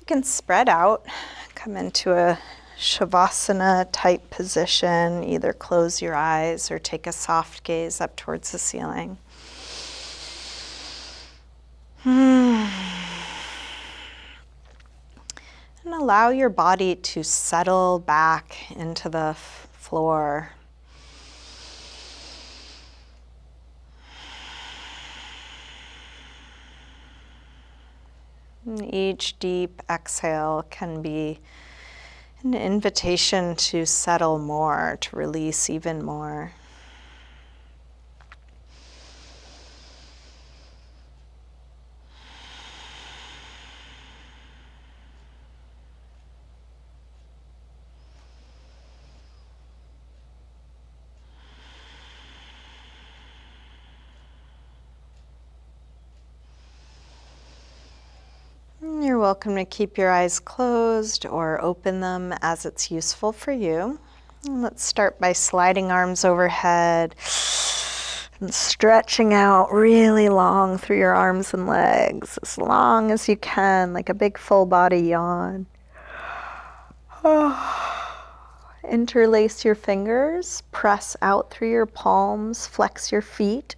You can spread out, come into a Shavasana type position, either close your eyes or take a soft gaze up towards the ceiling. And allow your body to settle back into the floor. And each deep exhale can be an invitation to settle more, to release even more. You're welcome to keep your eyes closed or open them as it's useful for you. And let's start by sliding arms overhead and stretching out really long through your arms and legs, as long as you can, like a big full body yawn. Interlace your fingers, press out through your palms, flex your feet.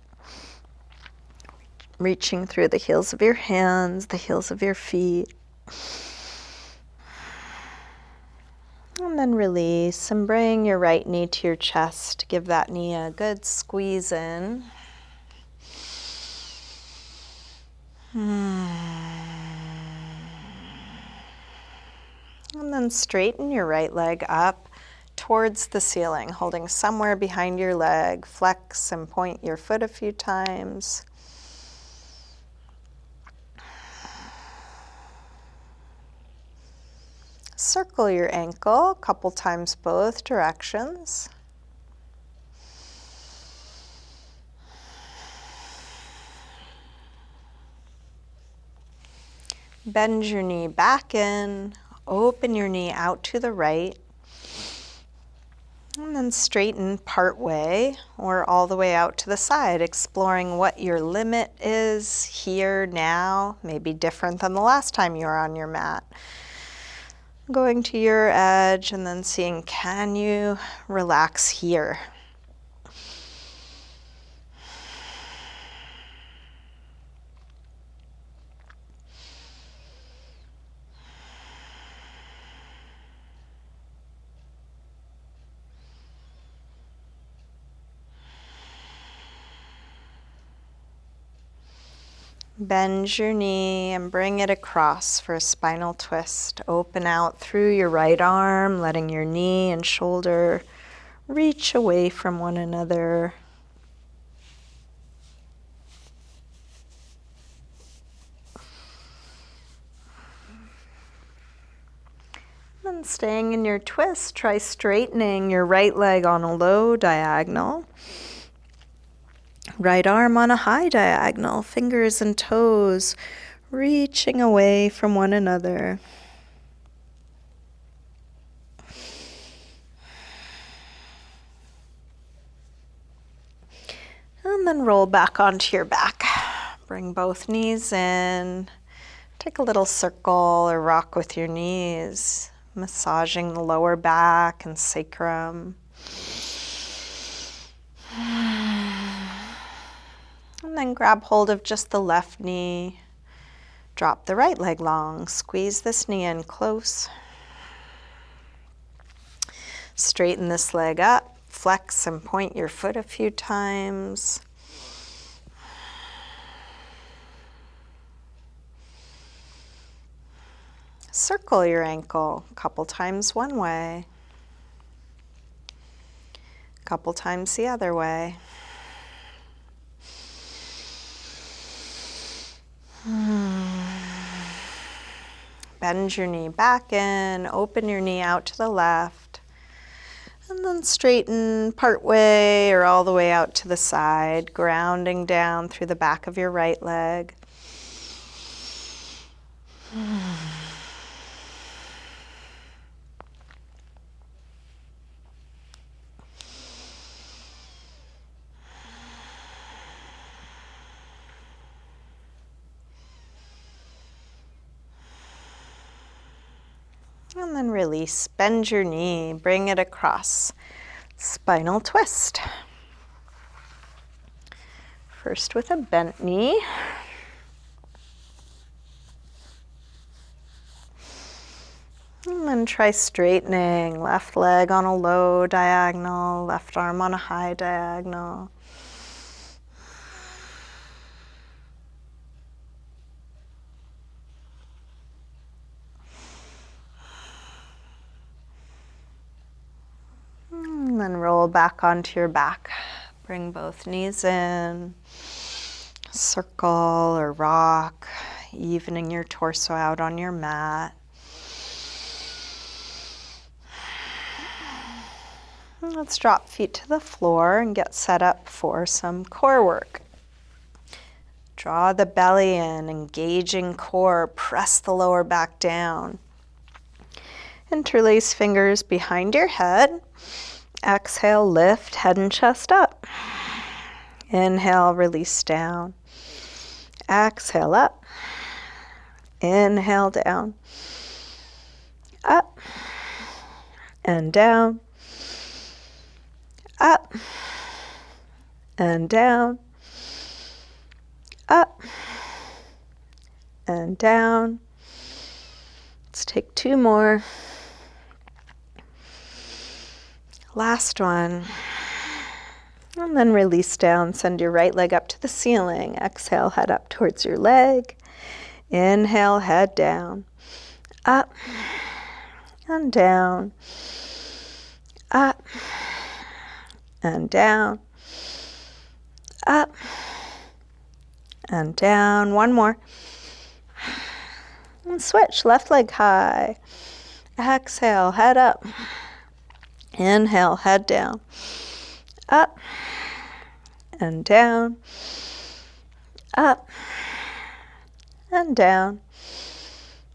Reaching through the heels of your hands, the heels of your feet. And then release and bring your right knee to your chest. Give that knee a good squeeze in. And then straighten your right leg up towards the ceiling, holding somewhere behind your leg. Flex and point your foot a few times. Circle your ankle a couple times both directions. Bend your knee back in, open your knee out to the right, and then straighten part way or all the way out to the side, exploring what your limit is here now, maybe different than the last time you were on your mat. Going to your edge and then seeing, can you relax here? Bend your knee and bring it across for a spinal twist. Open out through your right arm, letting your knee and shoulder reach away from one another. And staying in your twist, try straightening your right leg on a low diagonal. Right arm on a high diagonal, fingers and toes reaching away from one another. And then roll back onto your back. Bring both knees in. Take a little circle or rock with your knees, massaging the lower back and sacrum. And then grab hold of just the left knee. Drop the right leg long. Squeeze this knee in close. Straighten this leg up. Flex and point your foot a few times. Circle your ankle a couple times one way, a couple times the other way. Bend your knee back in, open your knee out to the left, and then straighten part way or all the way out to the side, grounding down through the back of your right leg. And then release. Bend your knee. Bring it across. Spinal twist. First with a bent knee. And then try straightening. Left leg on a low diagonal, left arm on a high diagonal. And then roll back onto your back. Bring both knees in. Circle or rock, evening your torso out on your mat. Let's drop feet to the floor and get set up for some core work. Draw the belly in, engaging core, press the lower back down. Interlace fingers behind your head. Exhale, lift head and chest up. Inhale, release down. Exhale, up. Inhale, down. Up and down. Up and down. Up and down. Let's take two more. Last one. And then release down. Send your right leg up to the ceiling. Exhale, head up towards your leg. Inhale, head down. Up and down. Up and down. Up and down. One more. And switch. Left leg high. Exhale, head up. Inhale, head down. Up and down. Up and down.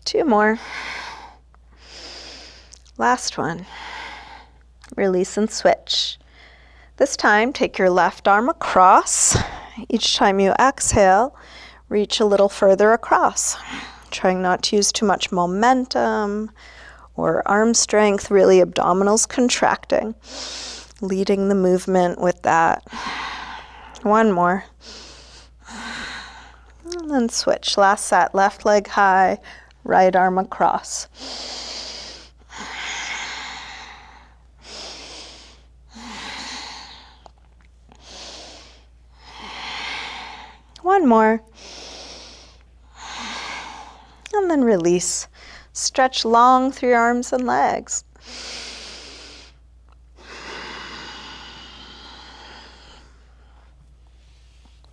Two more. Last one. Release and switch. This time, take your left arm across. Each time you exhale, reach a little further across. Trying not to use too much momentum or arm strength, really abdominals contracting. Leading the movement with that. One more. And then switch. Last set. Left leg high, right arm across. One more. And then release. Stretch long through your arms and legs.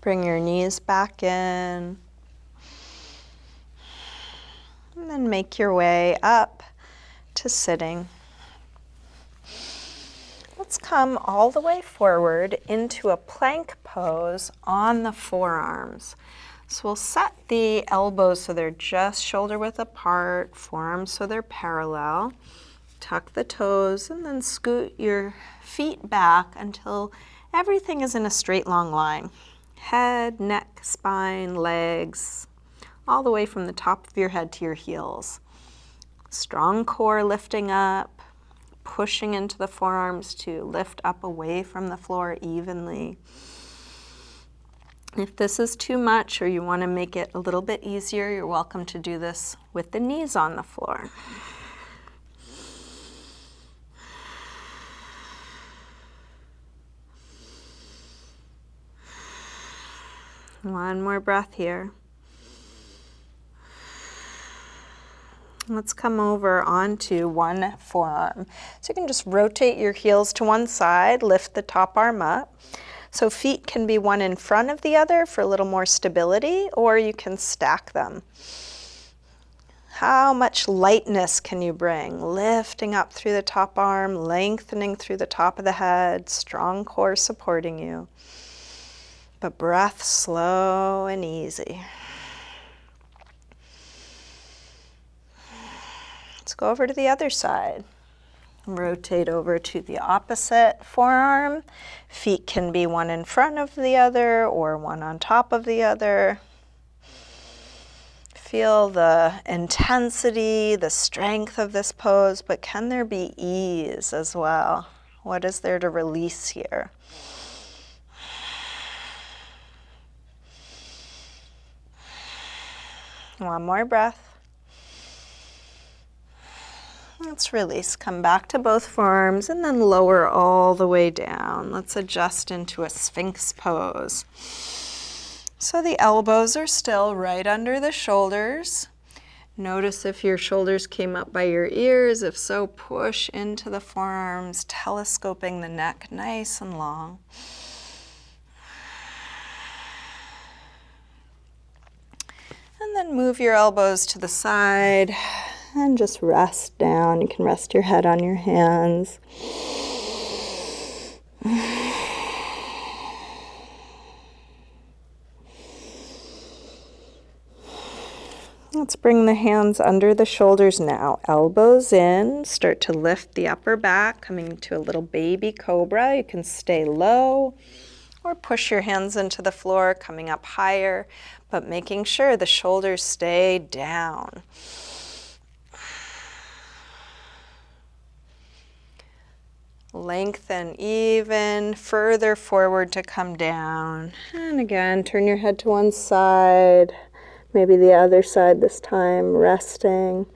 Bring your knees back in. And then make your way up to sitting. Let's come all the way forward into a plank pose on the forearms. So we'll set the elbows so they're just shoulder width apart, forearms so they're parallel. Tuck the toes and then scoot your feet back until everything is in a straight long line. Head, neck, spine, legs, all the way from the top of your head to your heels. Strong core lifting up, pushing into the forearms to lift up away from the floor evenly. If this is too much or you want to make it a little bit easier, you're welcome to do this with the knees on the floor. One more breath here. Let's come over onto one forearm. So you can just rotate your heels to one side, lift the top arm up. So feet can be one in front of the other for a little more stability, or you can stack them. How much lightness can you bring? Lifting up through the top arm, lengthening through the top of the head, strong core supporting you. But breath slow and easy. Let's go over to the other side. Rotate over to the opposite forearm. Feet can be one in front of the other or one on top of the other. Feel the intensity, the strength of this pose, but can there be ease as well? What is there to release here? One more breath. Let's release. Come back to both forearms and then lower all the way down. Let's adjust into a Sphinx pose. So the elbows are still right under the shoulders. Notice if your shoulders came up by your ears. If so, push into the forearms, telescoping the neck nice and long. And then move your elbows to the side and just rest down. You can rest your head on your hands. Let's bring the hands under the shoulders now. Elbows in. Start to lift the upper back, coming to a little baby cobra. You can stay low or push your hands into the floor, coming up higher, but making sure the shoulders stay down. Lengthen even further forward to come down. And again, turn your head to one side. Maybe the other side this time, resting.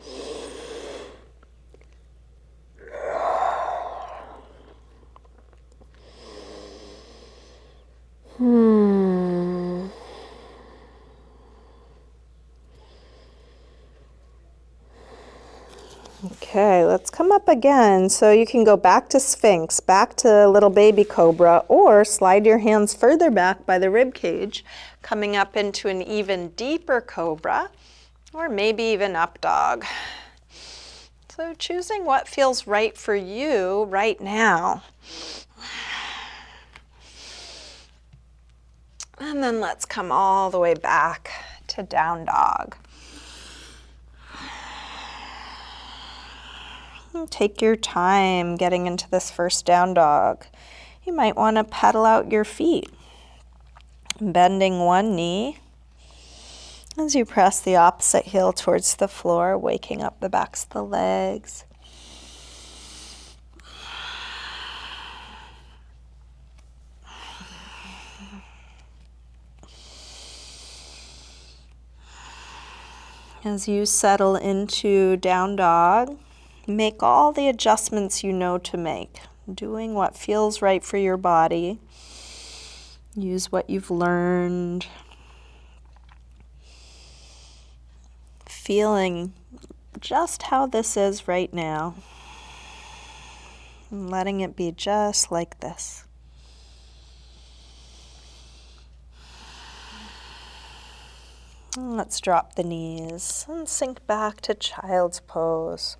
Okay, let's come up again. So you can go back to Sphinx, back to little baby cobra, or slide your hands further back by the rib cage, coming up into an even deeper cobra, or maybe even up dog. So choosing what feels right for you right now. And then let's come all the way back to down dog. Take your time getting into this first down dog. You might want to pedal out your feet, bending one knee as you press the opposite heel towards the floor, waking up the backs of the legs. As you settle into down dog, make all the adjustments you know to make, doing what feels right for your body. Use what you've learned. Feeling just how this is right now. And letting it be just like this. Let's drop the knees and sink back to child's pose.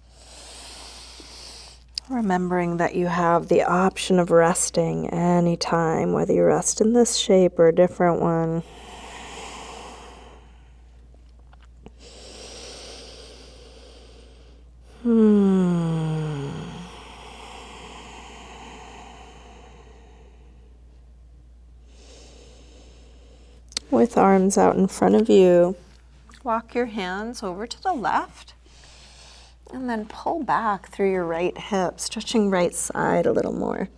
Remembering that you have the option of resting anytime, whether you rest in this shape or a different one. With arms out in front of you, walk your hands over to the left and then pull back through your right hip, stretching right side a little more.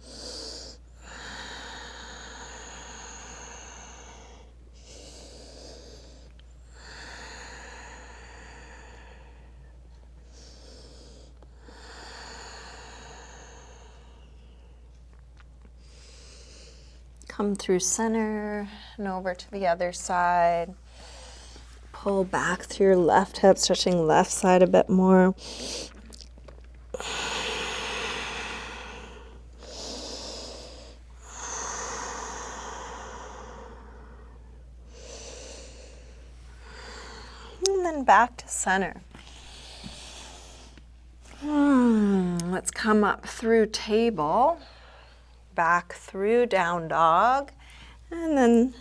Come through center and over to the other side. Pull back through your left hip, stretching left side a bit more. And then back to center. Let's come up through table. Back through down dog, and then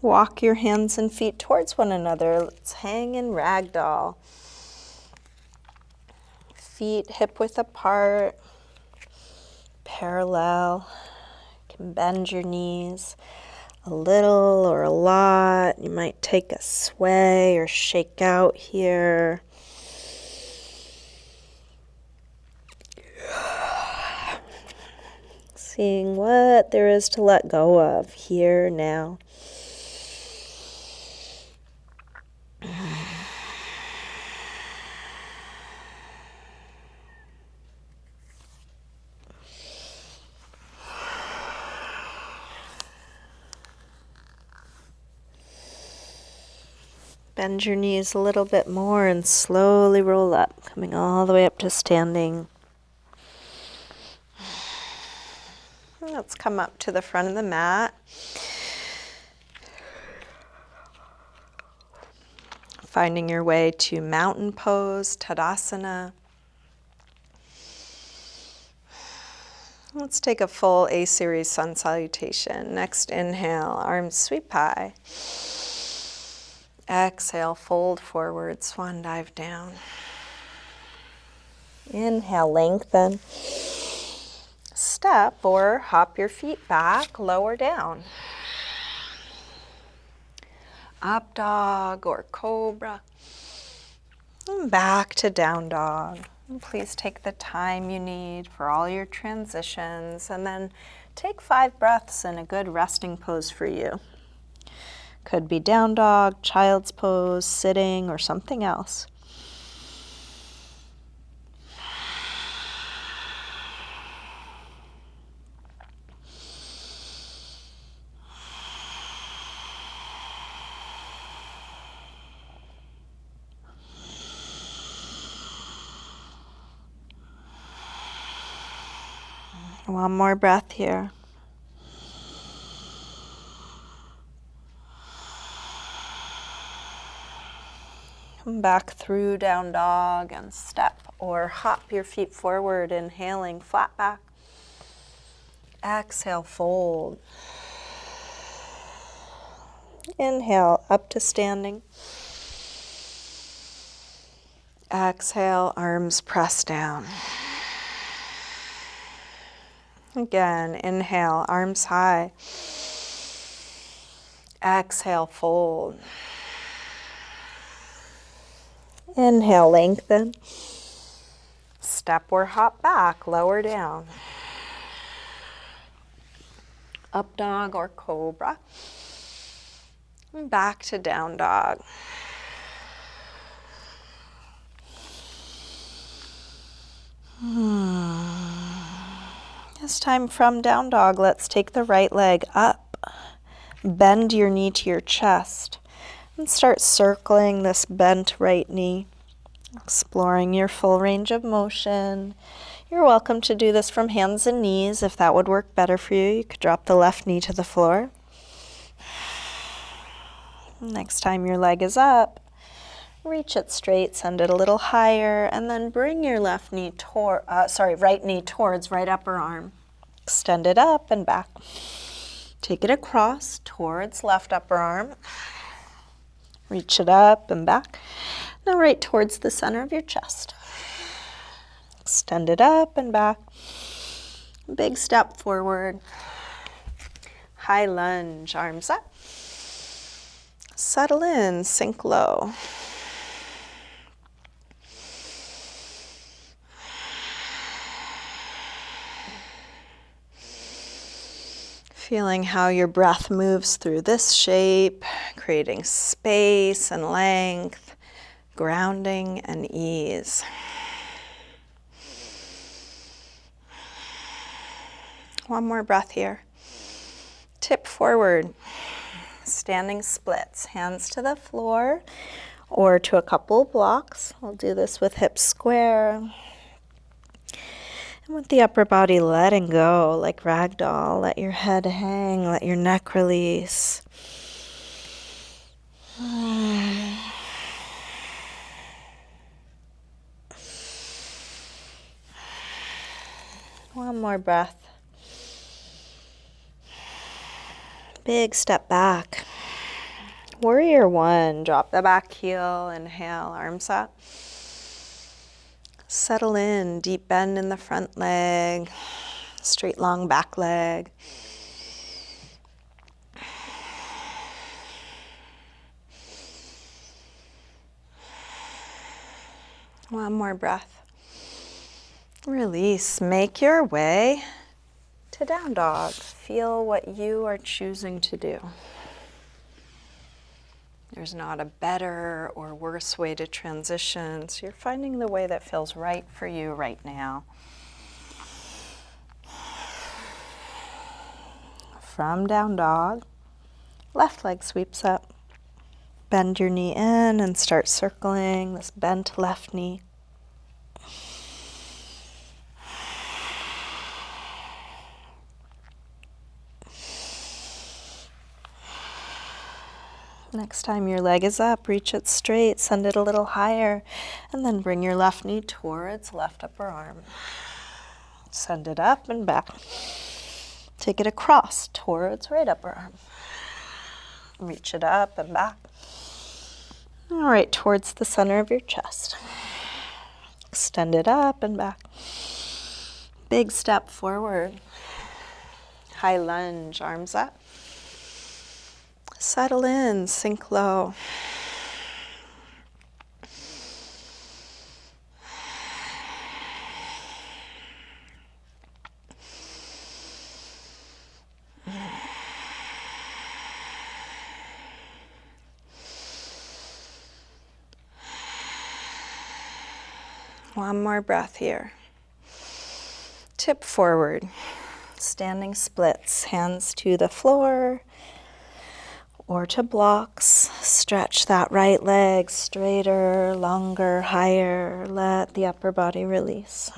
walk your hands and feet towards one another. Let's hang in ragdoll. Feet hip width apart, parallel. You can bend your knees. a little or a lot. You might take a sway or shake out here. Seeing what there is to let go of here now. Bend your knees a little bit more and slowly roll up, coming all the way up to standing. Let's come up to the front of the mat. Finding your way to mountain pose, Tadasana. Let's take a full A-series sun salutation. Next inhale, arms sweep high. Exhale, fold forward, swan dive down. Inhale, lengthen. Step or hop your feet back, lower down. Up dog or cobra. And back to down dog. And please take the time you need for all your transitions, and then take 5 breaths in a good resting pose for you. Could be down dog, child's pose, sitting, or something else. One more breath here. Come back through down dog and step or hop your feet forward, inhaling flat back. Exhale, fold. Inhale, up to standing. Exhale, arms press down. Again, inhale, arms high. Exhale, fold. Inhale, lengthen. Step or hop back, lower down. Up dog or cobra. And back to down dog. This time from down dog, let's take the right leg up. Bend your knee to your chest and start circling this bent right knee, exploring your full range of motion. You're welcome to do this from hands and knees. If that would work better for you, you could drop the left knee to the floor. Next time your leg is up, reach it straight, send it a little higher, and then bring your right knee towards right upper arm. Extend it up and back. Take it across towards left upper arm. Reach it up and back. Now right towards the center of your chest. Extend it up and back. Big step forward. High lunge, arms up. Settle in, sink low. Feeling how your breath moves through this shape, creating space and length, grounding and ease. One more breath here. Tip forward, standing splits, hands to the floor or to a couple blocks. We'll do this with hips square. And with the upper body letting go, like ragdoll, let your head hang, let your neck release. One more breath. Big step back. Warrior one, drop the back heel, inhale, arms up. Settle in, deep bend in the front leg, straight long back leg. One more breath. Release. Make your way to down dog. Feel what you are choosing to do. There's not a better or worse way to transition, so you're finding the way that feels right for you right now. From down dog, left leg sweeps up. Bend your knee in and start circling this bent left knee. Next time your leg is up, reach it straight, send it a little higher, and then bring your left knee towards left upper arm. Send it up and back. Take it across towards right upper arm. Reach it up and back. All right, towards the center of your chest. Extend it up and back. Big step forward. High lunge, arms up. Settle in, sink low. One more breath here. Tip forward. Standing splits, hands to the floor or to blocks. Stretch that right leg straighter, longer, higher. Let the upper body release.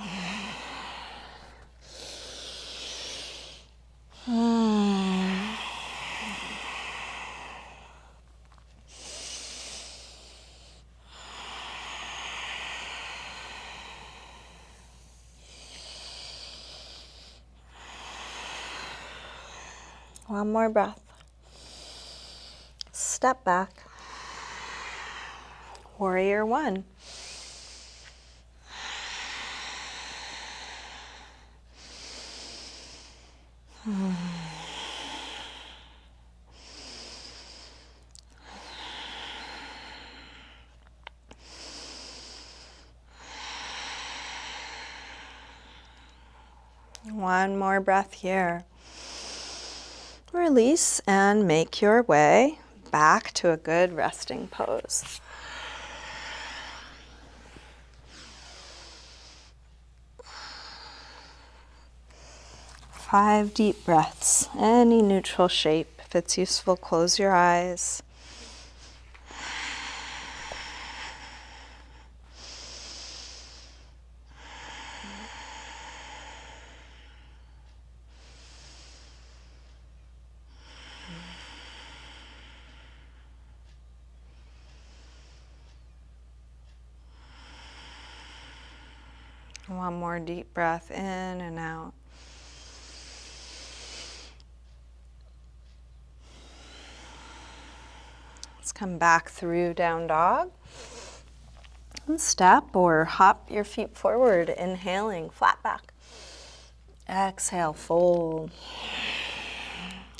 One more breath. Step back. Warrior one. One more breath here. Release and make your way back to a good resting pose. Five deep breaths, any neutral shape. If it's useful, close your eyes. One more deep breath in and out. Let's come back through down dog. And step or hop your feet forward, inhaling, flat back. Exhale, fold.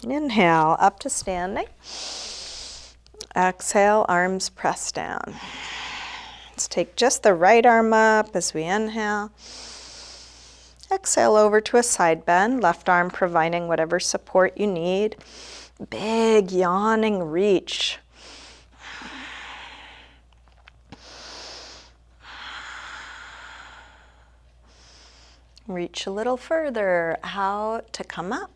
Inhale, up to standing. Exhale, arms press down. Let's take just the right arm up as we inhale. Exhale over to a side bend, left arm providing whatever support you need. Big yawning reach. Reach a little further out to come up.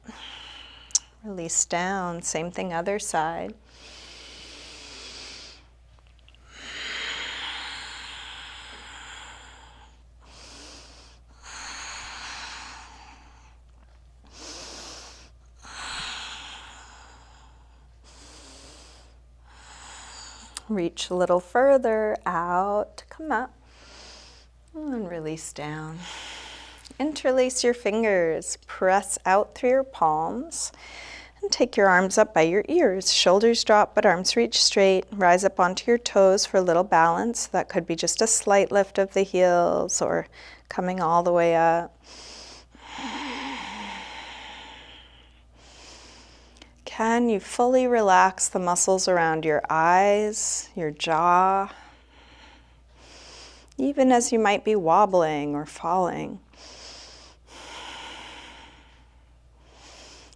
Release down, same thing other side. Reach a little further out to come up and release down. Interlace your fingers, press out through your palms and take your arms up by your ears. Shoulders drop but arms reach straight. Rise up onto your toes for a little balance. That could be just a slight lift of the heels or coming all the way up. Can you fully relax the muscles around your eyes, your jaw, even as you might be wobbling or falling.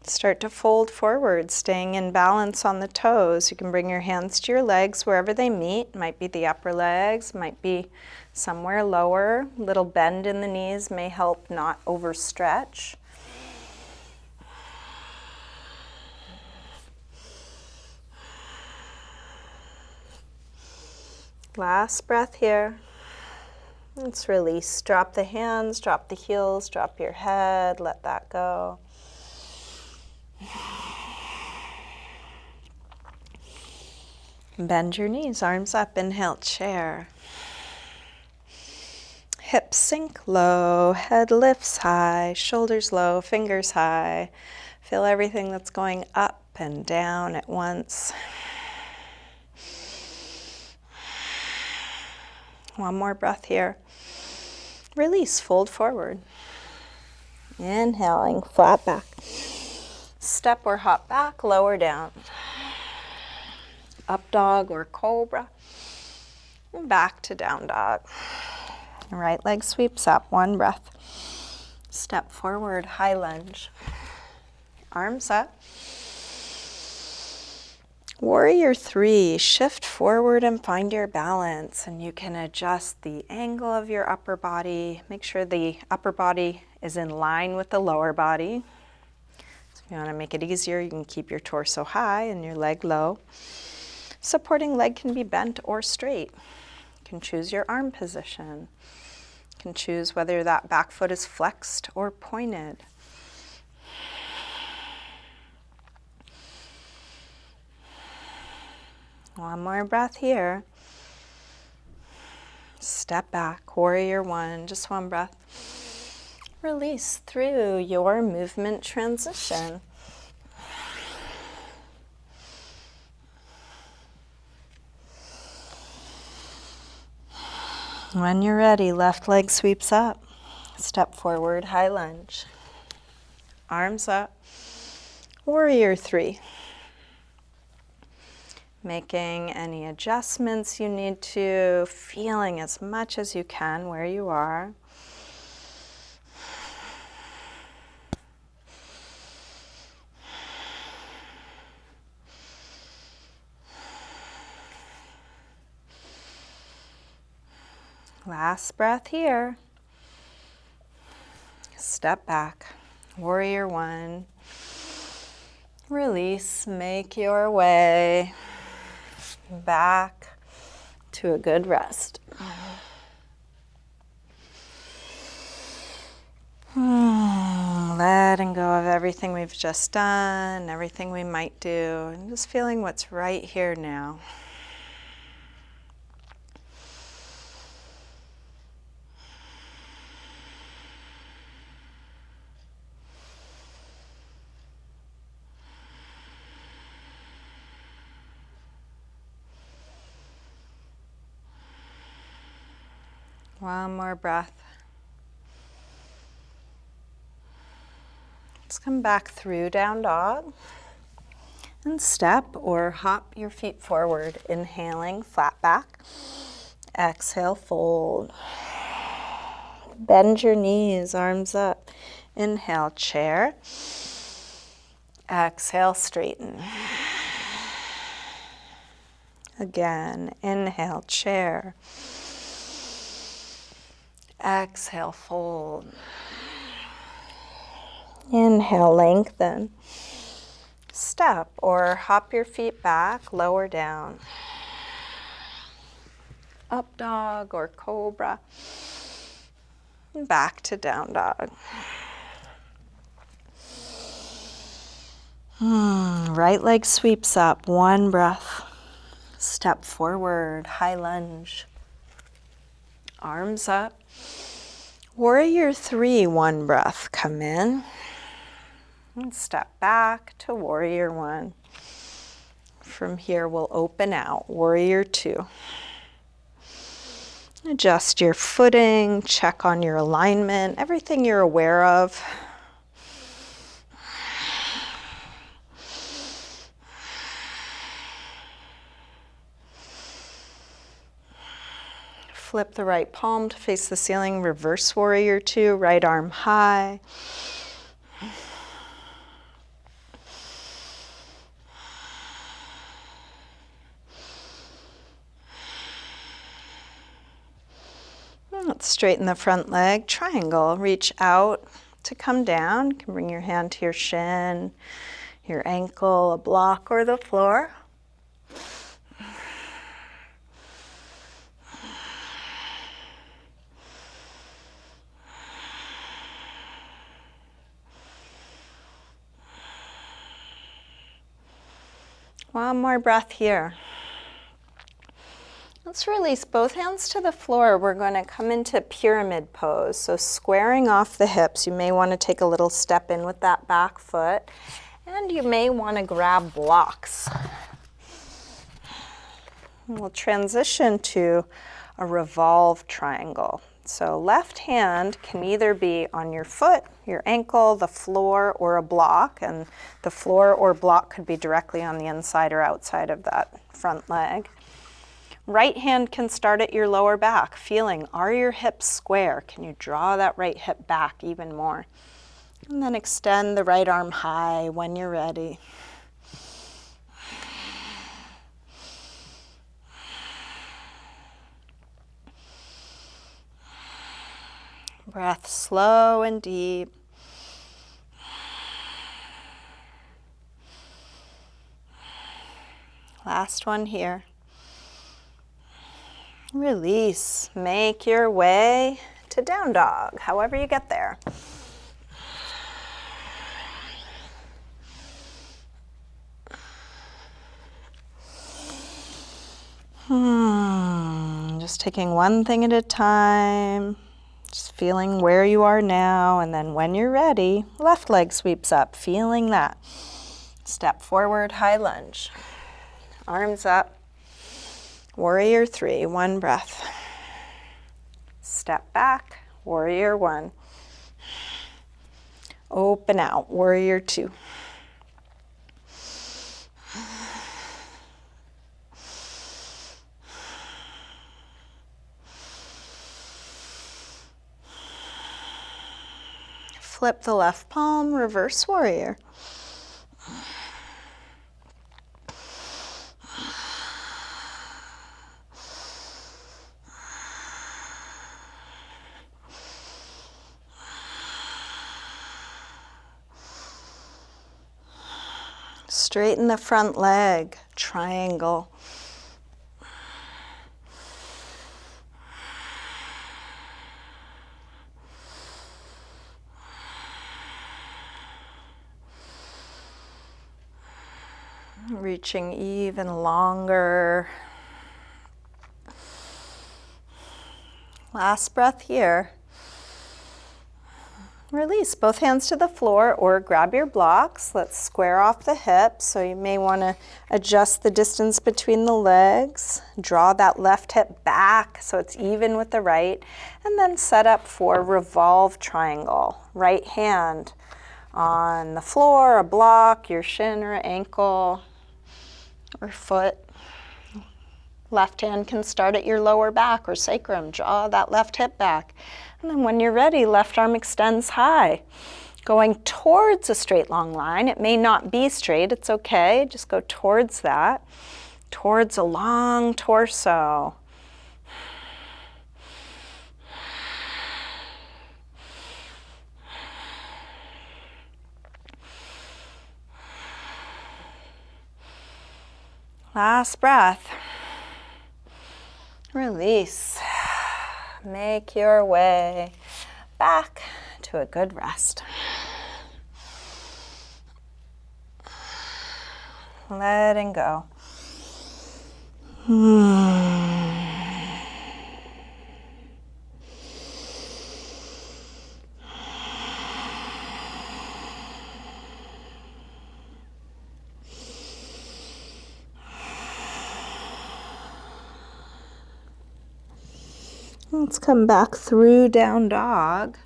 Start to fold forward, staying in balance on the toes. You can bring your hands to your legs wherever they meet. Might be the upper legs, might be somewhere lower. Little bend in the knees may help not overstretch. Last breath here. Let's release. Drop the hands, drop the heels, drop your head, let that go. Bend your knees, arms up, inhale, chair. Hips sink low, head lifts high, shoulders low, fingers high. Feel everything that's going up and down at once. One more breath here. Release, fold forward. Inhaling, flat back. Step or hop back, lower down. Up dog or cobra. And back to down dog. Right leg sweeps up, one breath. Step forward, high lunge. Arms up. Warrior 3, shift forward and find your balance, and you can adjust the angle of your upper body. Make sure the upper body is in line with the lower body. So if you want to make it easier, you can keep your torso high and your leg low. Supporting leg can be bent or straight. You can choose your arm position. You can choose whether that back foot is flexed or pointed. One more breath here. Step back, warrior 1, just one breath. Release through your movement transition. When you're ready, left leg sweeps up. Step forward, high lunge. Arms up. Warrior 3. Making any adjustments you need to, feeling as much as you can where you are. Last breath here. Step back, warrior 1. Release, make your way back to a good rest. Letting go of everything we've just done, everything we might do, and just feeling what's right here now. One more breath. Let's come back through down dog and step or hop your feet forward. Inhaling, flat back. Exhale, fold. Bend your knees, arms up. Inhale, chair. Exhale, straighten. Again, inhale, chair. Exhale, fold. Inhale, lengthen. Step or hop your feet back, lower down. Up dog or cobra. And back to down dog. Right leg sweeps up, one breath. Step forward, high lunge. Arms up. Warrior 3, one breath. Come in. And step back to warrior 1. From here, we'll open out, warrior 2. Adjust your footing, check on your alignment, everything you're aware of. Flip the right palm to face the ceiling, reverse warrior two, right arm high. Let's straighten the front leg, triangle, reach out to come down. You can bring your hand to your shin, your ankle, a block, or the floor. One more breath here. Let's release both hands to the floor. We're going to come into pyramid pose. So squaring off the hips, you may want to take a little step in with that back foot, and you may want to grab blocks. And we'll transition to a revolve triangle. So left hand can either be on your foot, your ankle, the floor, or a block, and the floor or block could be directly on the inside or outside of that front leg. Right hand can start at your lower back, feeling, are your hips square? Can you draw that right hip back even more? And then extend the right arm high when you're ready. Breath slow and deep. Last one here. Release. Make your way to down dog, however you get there. Just taking one thing at a time. Just feeling where you are now, and then when you're ready, left leg sweeps up, feeling that. Step forward, high lunge. Arms up. Warrior three, one breath. Step back, warrior one. Open out, warrior two. Flip the left palm, reverse warrior. Straighten the front leg, triangle. Reaching even longer. Last breath here. Release both hands to the floor or grab your blocks. Let's square off the hips. So you may want to adjust the distance between the legs. Draw that left hip back so it's even with the right. And then set up for revolve triangle. Right hand on the floor, a block, your shin or ankle or foot. Left hand can start at your lower back or sacrum. Draw that left hip back. And then when you're ready, left arm extends high, going towards a straight long line. It may not be straight, it's okay. Just go towards that, towards a long torso. Last breath. Release. Make your way back to a good rest. Letting go. Let's come back through down dog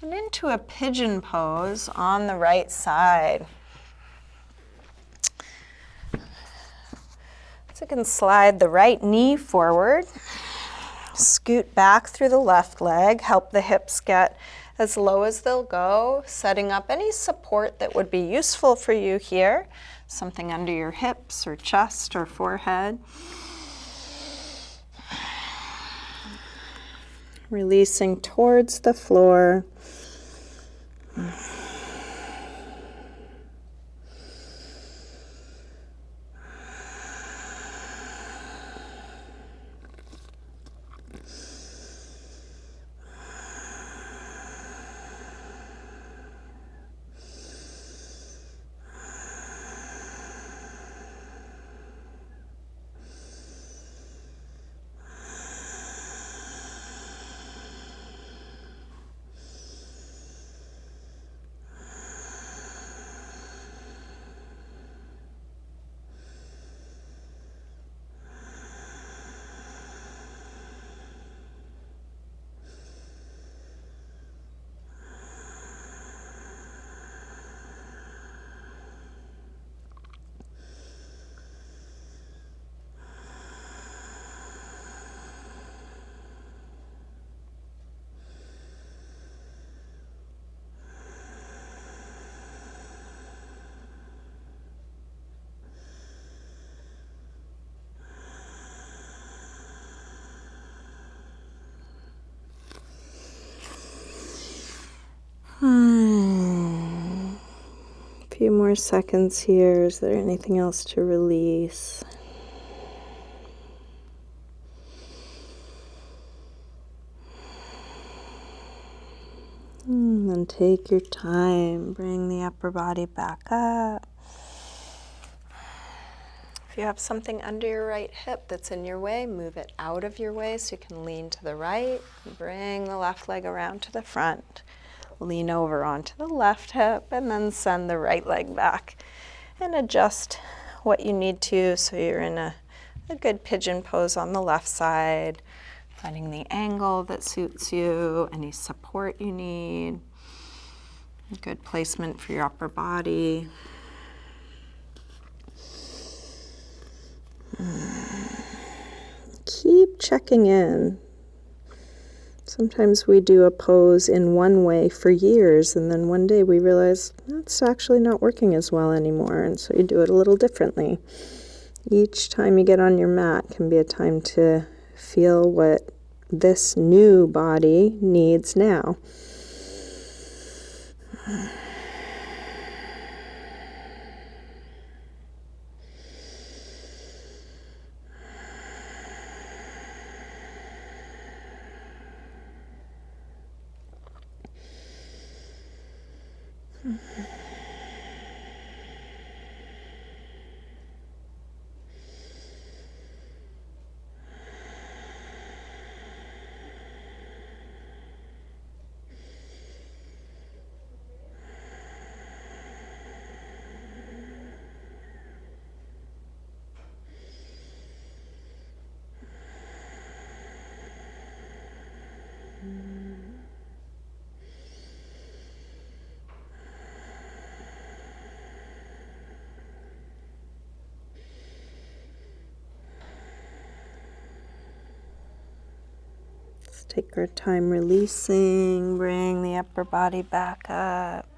and into a pigeon pose on the right side. So you can slide the right knee forward, Scoot back through the left leg, help the hips get as low as they'll go, setting up any support that would be useful for you here, something under your hips or chest or forehead. Releasing towards the floor. A few more seconds here. Is there anything else to release? And then take your time. Bring the upper body back up. If you have something under your right hip that's in your way, move it out of your way so you can lean to the right. Bring the left leg around to the front. Lean over onto the left hip and then send the right leg back. And adjust what you need to so you're in a good pigeon pose on the left side. Finding the angle that suits you, any support you need. Good placement for your upper body. Keep checking in. Sometimes we do a pose in one way for years, and then one day we realize that's actually not working as well anymore, and so you do it a little differently. Each time you get on your mat can be a time to feel what this new body needs now. Take our time releasing, bring the upper body back up.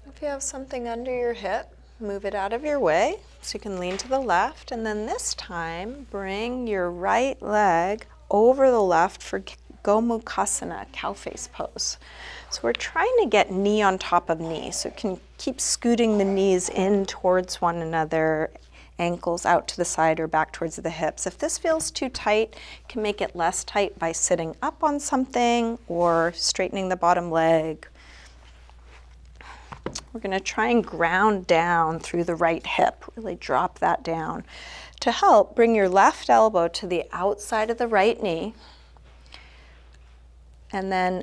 If you have something under your hip, move it out of your way so you can lean to the left. And then this time, bring your right leg over the left for Gomukasana, cow face pose. So we're trying to get knee on top of knee. So you can keep scooting the knees in towards one another, ankles out to the side or back towards the hips. If this feels too tight, you can make it less tight by sitting up on something or straightening the bottom leg. We're going to try and ground down through the right hip, really drop that down. To help, bring your left elbow to the outside of the right knee, and then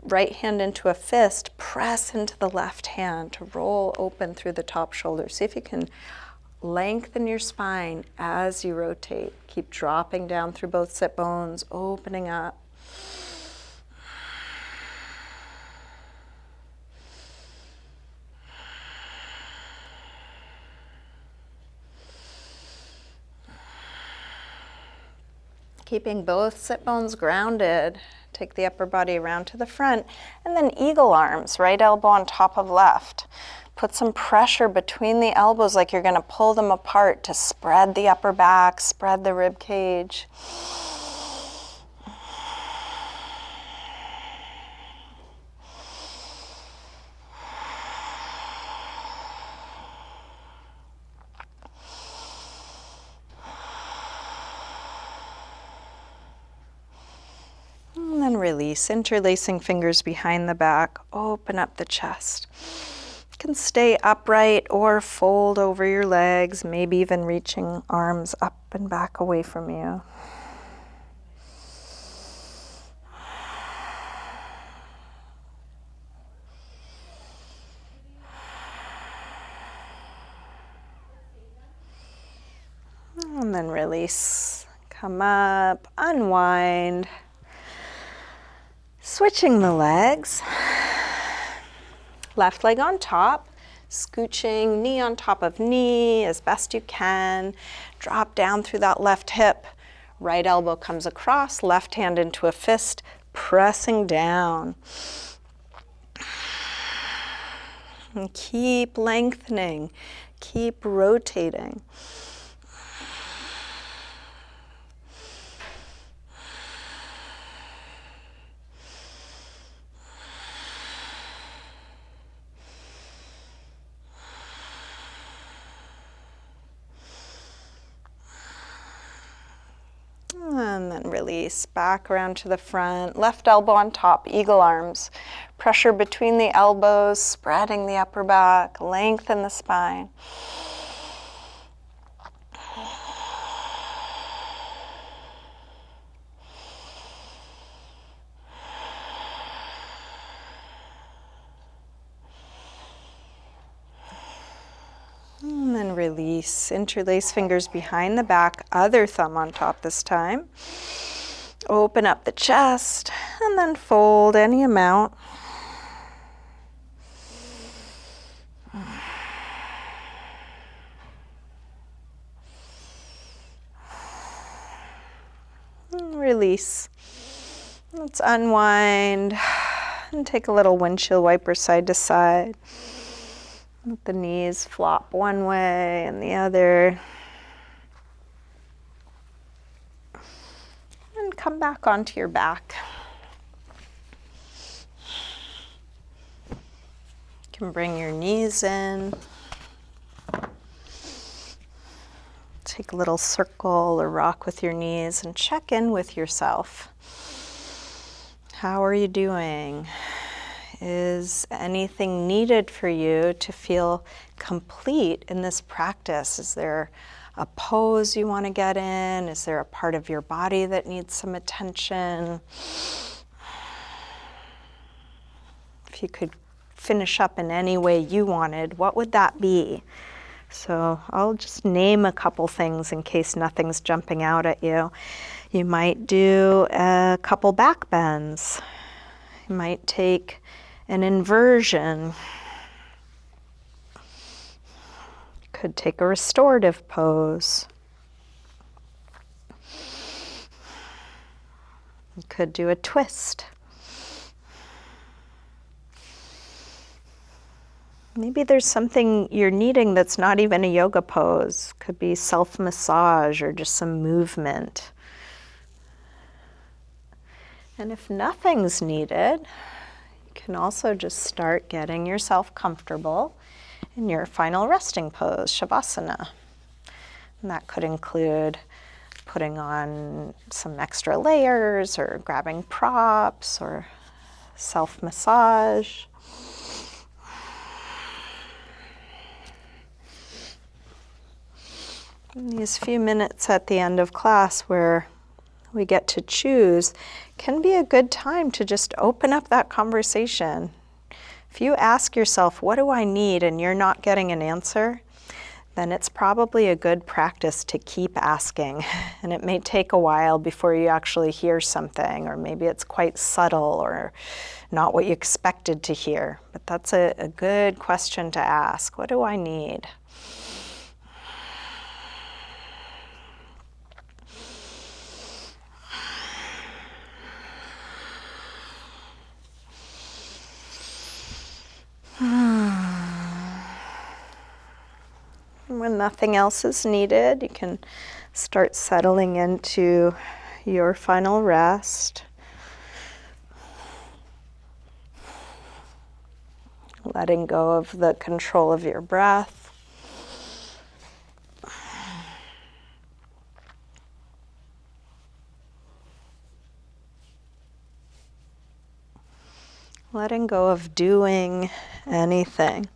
right hand into a fist, press into the left hand to roll open through the top shoulder. See if you can lengthen your spine as you rotate. Keep dropping down through both sit bones, opening up. Keeping both sit bones grounded. Take the upper body around to the front, and then eagle arms, right elbow on top of left. Put some pressure between the elbows like you're going to pull them apart to spread the upper back, spread the rib cage. And then release, interlacing fingers behind the back, open up the chest. You can stay upright or fold over your legs, maybe even reaching arms up and back away from you. And then release, come up, unwind. Switching the legs, left leg on top, scooching knee on top of knee as best you can. Drop down through that left hip. Right elbow comes across, left hand into a fist, pressing down. And keep lengthening, keep rotating. And then release, back around to the front, left elbow on top, eagle arms. Pressure between the elbows, spreading the upper back, lengthen the spine. And then release, interlace fingers behind the back, other thumb on top this time. Open up the chest and then fold any amount. And release. Let's unwind and take a little windshield wiper side to side. Let the knees flop one way and the other. And come back onto your back. You can bring your knees in. Take a little circle or rock with your knees and check in with yourself. How are you doing? Is anything needed for you to feel complete in this practice? Is there a pose you want to get in? Is there a part of your body that needs some attention? If you could finish up in any way you wanted, what would that be? So I'll just name a couple things in case nothing's jumping out at you. You might do a couple back bends. You might take an inversion. Could take a restorative pose. You could do a twist. Maybe there's something you're needing that's not even a yoga pose. Could be self-massage or just some movement. And if nothing's needed, you can also just start getting yourself comfortable in your final resting pose, Shavasana. And that could include putting on some extra layers or grabbing props or self-massage. These few minutes at the end of class where we get to choose can be a good time to just open up that conversation. If you ask yourself, what do I need, and you're not getting an answer, then it's probably a good practice to keep asking. And it may take a while before you actually hear something, or maybe it's quite subtle or not what you expected to hear. But that's a good question to ask. What do I need? When nothing else is needed, you can start settling into your final rest. Letting go of the control of your breath. Letting go of doing anything.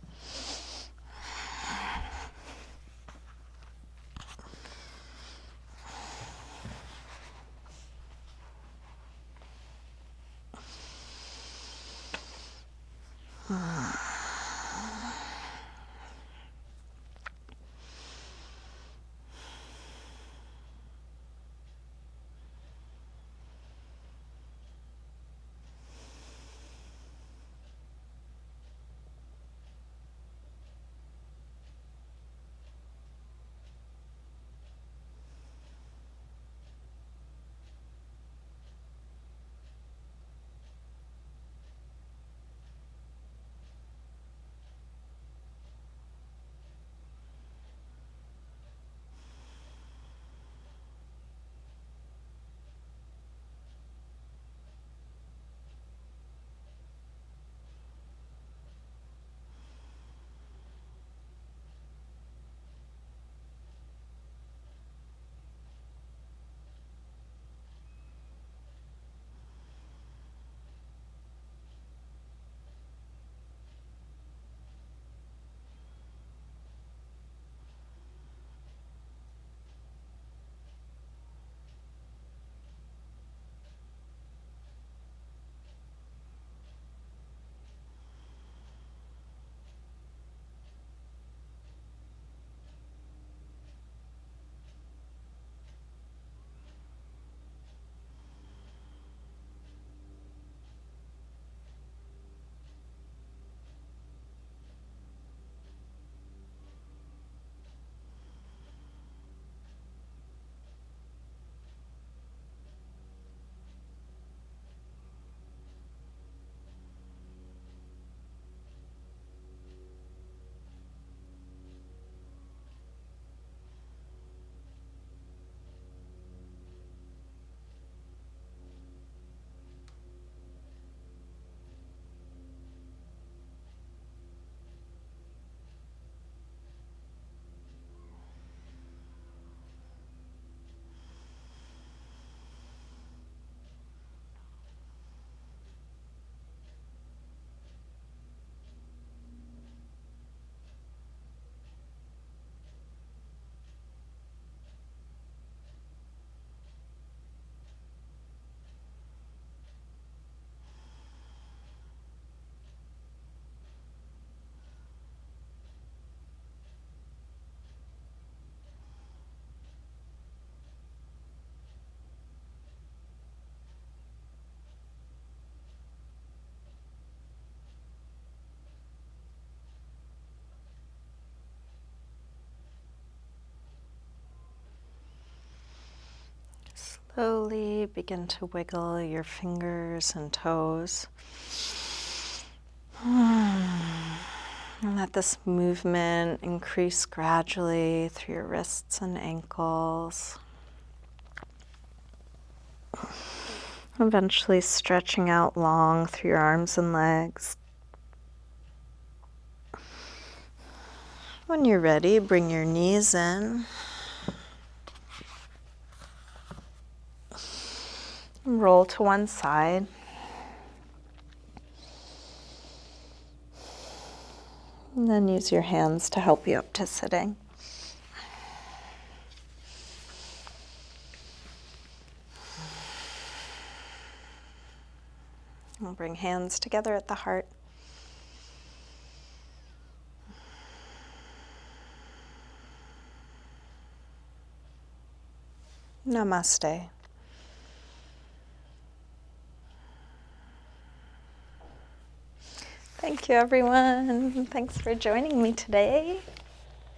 Slowly begin to wiggle your fingers and toes. And let this movement increase gradually through your wrists and ankles. Eventually stretching out long through your arms and legs. When you're ready, bring your knees in. Roll to one side. And then use your hands to help you up to sitting. We'll bring hands together at the heart. Namaste. Thank you, everyone. Thanks for joining me today.